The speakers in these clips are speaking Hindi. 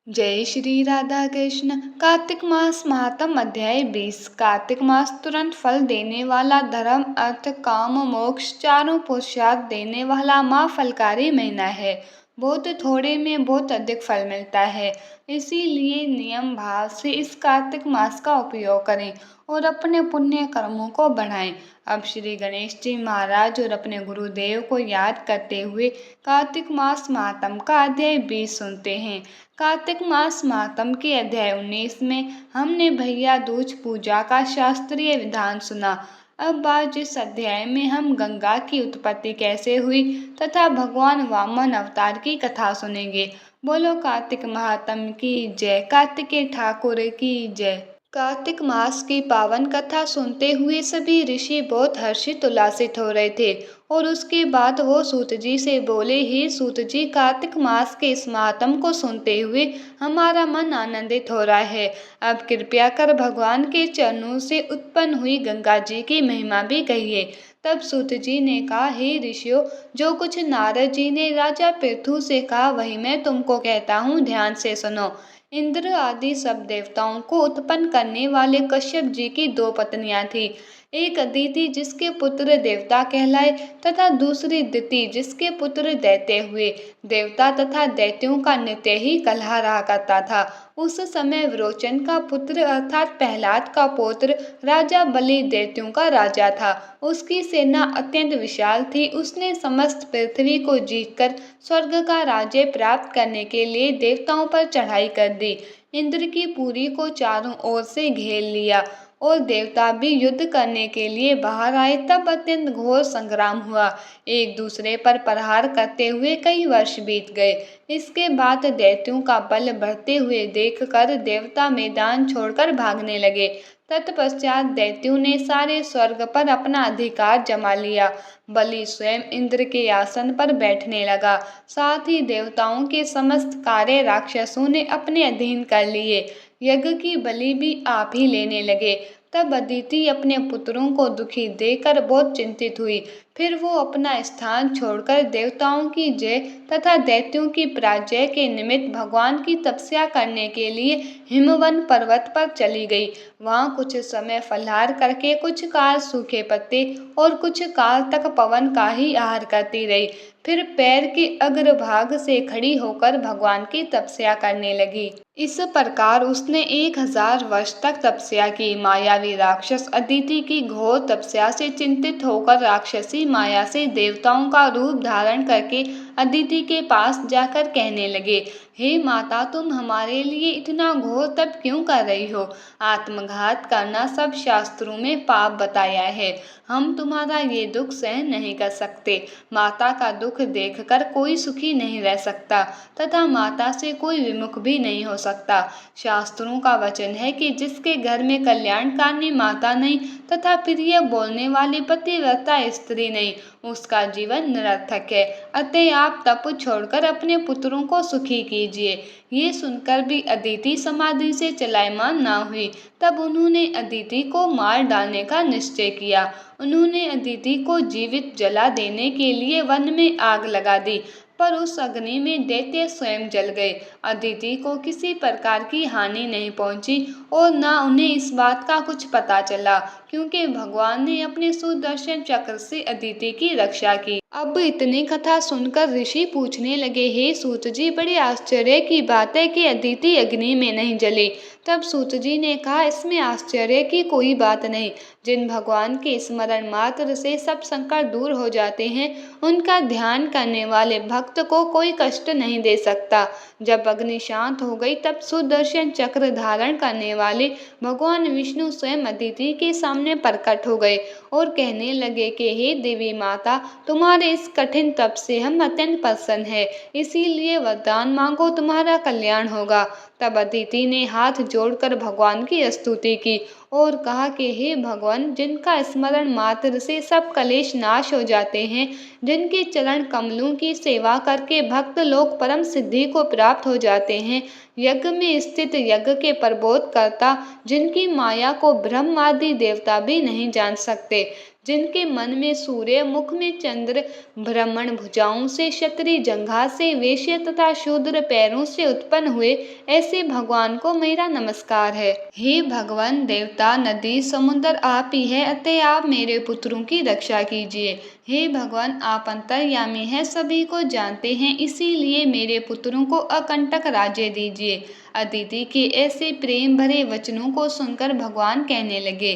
जय श्री राधा कृष्ण। कार्तिक मास महात्म अध्याय 20। कार्तिक मास तुरंत फल देने वाला, धर्म अर्थ काम मोक्ष चारों पुरुषार्थ देने वाला महाफलकारी महीना है। बहुत थोड़े में बहुत अधिक फल मिलता है, इसीलिए नियम भाव से इस कार्तिक मास का उपयोग करें और अपने पुण्य कर्मों को बढ़ाएं। अब श्री गणेश जी महाराज और अपने गुरुदेव को याद करते हुए कार्तिक मास महात्म का अध्याय 20 सुनते हैं। कार्तिक मास महात्म के अध्याय 19 में हमने भैया दूज पूजा का शास्त्रीय विधान सुना। अब बात जिस अध्याय में हम गंगा की उत्पत्ति कैसे हुई तथा भगवान वामन अवतार की कथा सुनेंगे। बोलो कार्तिक महात्म की जय, कार्तिकेय ठाकुर की जय। कार्तिक मास की पावन कथा सुनते हुए सभी ऋषि बहुत हर्षित उल्लासित हो रहे थे और उसके बाद वो सूत जी से बोले, हे सूत जी, कार्तिक मास के इस महात्म को सुनते हुए हमारा मन आनंदित हो रहा है। अब कृपया कर भगवान के चरणों से उत्पन्न हुई गंगा जी की महिमा भी कहिए। तब सूत जी ने कहा, हे ऋषियों, जो कुछ नारद जी ने राजा पृथु से कहा वही मैं तुमको कहता हूँ, ध्यान से सुनो। इंद्र आदि सब देवताओं को उत्पन्न करने वाले कश्यप जी की दो पत्नियां थी। एक अदिति जिसके पुत्र देवता कहलाए तथा दूसरी दिति जिसके पुत्र दैत्य हुए। देवता तथा दैत्यों का नित्य ही कलह रहा करता था। उस समय विरोचन का पुत्र अर्थात प्रहलाद का पौत्र राजा बलि दैत्यों का राजा था। उसकी सेना अत्यंत विशाल थी। उसने समस्त पृथ्वी को जीतकर स्वर्ग का राज्य प्राप्त करने के लिए देवताओं पर चढ़ाई कर दी। इंद्र की पुरी को चारों ओर से घेर लिया और देवता भी युद्ध करने के लिए बाहर आए। तब अत्यंत घोर संग्राम हुआ। एक दूसरे पर प्रहार करते हुए कई वर्ष बीत गए। इसके बाद दैत्यों का बल बढ़ते हुए देखकर देवता मैदान छोड़कर भागने लगे। तत्पश्चात दैत्यों ने सारे स्वर्ग पर अपना अधिकार जमा लिया। बलि स्वयं इंद्र के आसन पर बैठने लगा। साथ ही देवताओं के समस्त कार्य राक्षसों ने अपने अधीन कर लिए। यज्ञ की बलि भी आप ही लेने लगे। तब अदिति अपने पुत्रों को दुखी देखकर बहुत चिंतित हुई। फिर वो अपना स्थान छोड़कर देवताओं की जय तथा दैत्यों की पराजय के निमित्त भगवान की तपस्या करने के लिए हिमवन पर्वत पर चली गई। वहाँ कुछ समय फलाहार करके कुछ काल सूखे पत्ते और कुछ काल तक पवन का ही आहार करती रही। फिर पैर के अग्रभाग से खड़ी होकर भगवान की तपस्या करने लगी। इस प्रकार उसने 1000 वर्ष तक तपस्या की। मायावी राक्षस अदिति की घोर तपस्या से चिंतित होकर राक्षसी माया से देवताओं का रूप धारण करके अदिति के पास जाकर कहने लगे, हे माता, तुम हमारे लिए इतना घोर तप क्यों कर रही हो? आत्मघात करना सब शास्त्रों में पाप बताया है। हम तुम्हारा ये दुख सहन नहीं कर सकते। माता का दुख देखकर कोई सुखी नहीं रह सकता तथा माता से कोई विमुख भी नहीं हो सकता। शास्त्रों का वचन है कि जिसके घर में कल्याणकारिणी माता नहीं तथा प्रिय बोलने वाली पतिव्रता स्त्री नहीं, उसका जीवन निरर्थक है। अतः आप तप छोड़कर अपने पुत्रों को सुखी कीजिए। ये सुनकर भी अदिति समाधि से चलायमान ना हुई। तब उन्होंने अदिति को मार डालने का निश्चय किया। उन्होंने अदिति को जीवित जला देने के लिए वन में आग लगा दी, पर उस अग्नि में दैत्य स्वयं जल गए। अदिति को किसी प्रकार की हानि नहीं पहुंची और न उन्हें इस बात का कुछ पता चला, क्योंकि भगवान ने अपने सुदर्शन चक्र से अदिति की रक्षा की। अब इतनी कथा सुनकर ऋषि पूछने लगे, हे सूत जी, बड़े आश्चर्य की बात है कि अदिति अग्नि में नहीं जली। तब सूत जी ने कहा, इसमें आश्चर्य की कोई बात नहीं। जिन भगवान के स्मरण मात्र से सब संकट दूर हो जाते हैं, उनका ध्यान करने वाले भक्त को कोई कष्ट नहीं दे सकता। जब अग्नि शांत हो गई तब सुदर्शन चक्र धारण करने वाले भगवान विष्णु स्वयं अदिति के सामने प्रकट हो गए और कहने लगे कि हे देवी माता, तुम्हारे इस कठिन तप से हम अत्यंत प्रसन्न हैं, इसीलिए वरदान मांगो, तुम्हारा कल्याण होगा। तब अदिति ने हाथ जोड़कर भगवान की स्तुति की और कहा कि हे भगवान, जिनका स्मरण मात्र से सब कलेश नाश हो जाते हैं, जिनके चरण कमलों की सेवा करके भक्त लोग परम सिद्धि को प्राप्त हो जाते हैं, यज्ञ में स्थित यज्ञ के प्रबोध करता, जिनकी माया को ब्रह्म आदि देवता भी नहीं जान सकते, जिनके मन में सूर्य, मुख में चंद्र, ब्राह्मण भुजाओं से, क्षत्रिय जंघा से, वैश्य तथा शूद्र पैरों से उत्पन्न हुए, ऐसे भगवान को मेरा नमस्कार है। हे भगवान, देवता, नदी, समुद्र आप ही है, अतः आप मेरे पुत्रों की रक्षा कीजिए। हे भगवान, आप अंतर्यामी हैं, सभी को जानते हैं, इसीलिए मेरे पुत्रों को अकंटक राज्य दीजिए। अदिति के ऐसे प्रेम भरे वचनों को सुनकर भगवान कहने लगे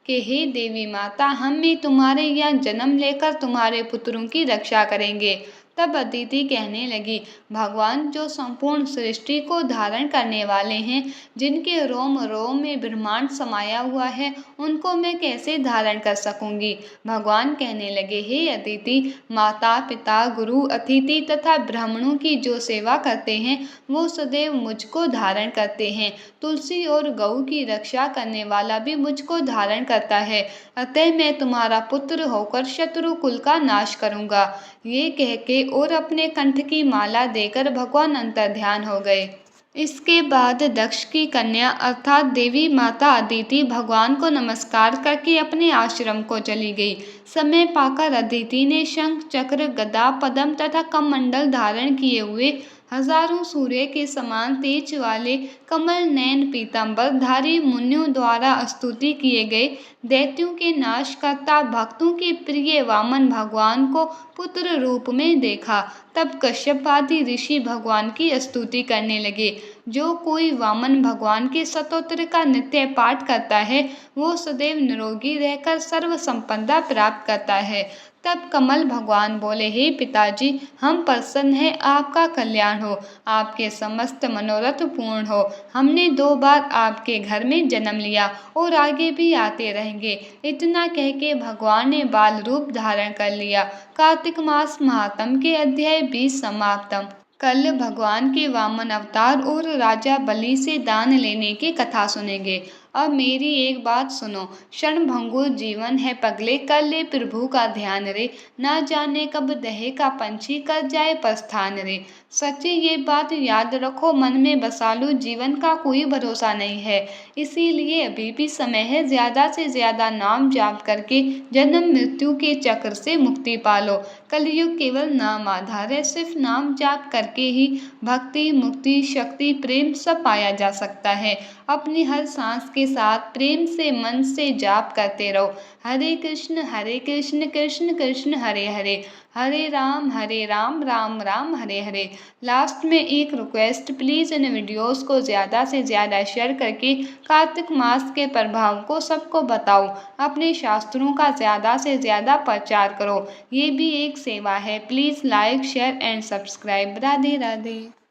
कि हे देवी माता, हम भी तुम्हारे यहाँ जन्म लेकर तुम्हारे पुत्रों की रक्षा करेंगे। तब अदिति कहने लगी, भगवान जो संपूर्ण सृष्टि को धारण करने वाले हैं, जिनके रोम रोम में ब्रह्मांड समाया हुआ है, उनको मैं कैसे धारण कर सकूंगी। भगवान कहने लगे, हे अदिति, माता पिता गुरु अतिथि तथा ब्राह्मणों की जो सेवा करते हैं वो सदैव मुझको धारण करते हैं। तुलसी और गौ की रक्षा करने वाला भी मुझको धारण करता है, अतः मैं तुम्हारा पुत्र होकर शत्रु कुल का नाश करूंगा। ये कह के और अपने कंठ की माला देकर भगवान अंतर्ध्यान हो गए। इसके बाद दक्ष की कन्या अर्थात देवी माता अदिति भगवान को नमस्कार करके अपने आश्रम को चली गई। समय पाकर अदिति ने शंख, चक्र, गदा, पद्म तथा कमंडल धारण किए हुए हजारों सूर्य के समान तेज वाले कमल नयन पीतांबर धारी मुनियों द्वारा स्तुति किए गए दैत्यों के नाश करता भक्तों के प्रिय वामन भगवान को पुत्र रूप में देखा। तब कश्यप आदि ऋषि भगवान की स्तुति करने लगे। जो कोई वामन भगवान के स्तोत्र का नित्य पाठ करता है वो सदैव निरोगी रहकर सर्व संपदा प्राप्त करता है। तब कमल भगवान बोले, हे पिताजी, हम प्रसन्न हैं, आपका कल्याण हो, आपके समस्त मनोरथ पूर्ण हो। हमने 2 बार आपके घर में जन्म लिया और आगे भी आते रहेंगे। इतना कह के भगवान ने बाल रूप धारण कर लिया। कार्तिक मास महात्म के अध्याय 20 समाप्तम। कल भगवान के वामन अवतार और राजा बलि से दान लेने की कथा सुनेंगे। अब मेरी एक बात सुनो, क्षणभंगुर जीवन है पगले, कर ले प्रभु का ध्यान रे, ना जाने कब दहे का पंछी कर जाए प्रस्थान रे। सच्ची ये बात याद रखो, मन में बसा लो, जीवन का कोई भरोसा नहीं है, इसीलिए अभी भी समय है, ज्यादा से ज्यादा नाम जाप करके जन्म मृत्यु के चक्र से मुक्ति पालो। कलयुग केवल नाम आधार है, सिर्फ नाम जाप करके ही भक्ति, मुक्ति, शक्ति, प्रेम सब पाया जा सकता है। अपनी हर सांस के साथ प्रेम से मन से जाप करते रहो, हरे कृष्ण कृष्ण कृष्ण हरे हरे, हरे राम राम राम हरे हरे। लास्ट में एक रिक्वेस्ट, प्लीज़ इन वीडियोस को ज़्यादा से ज़्यादा शेयर करके कार्तिक मास के प्रभाव को सबको बताओ। अपने शास्त्रों का ज़्यादा से ज़्यादा प्रचार करो, ये भी एक सेवा है। Please like share and subscribe. Radhe Radhe.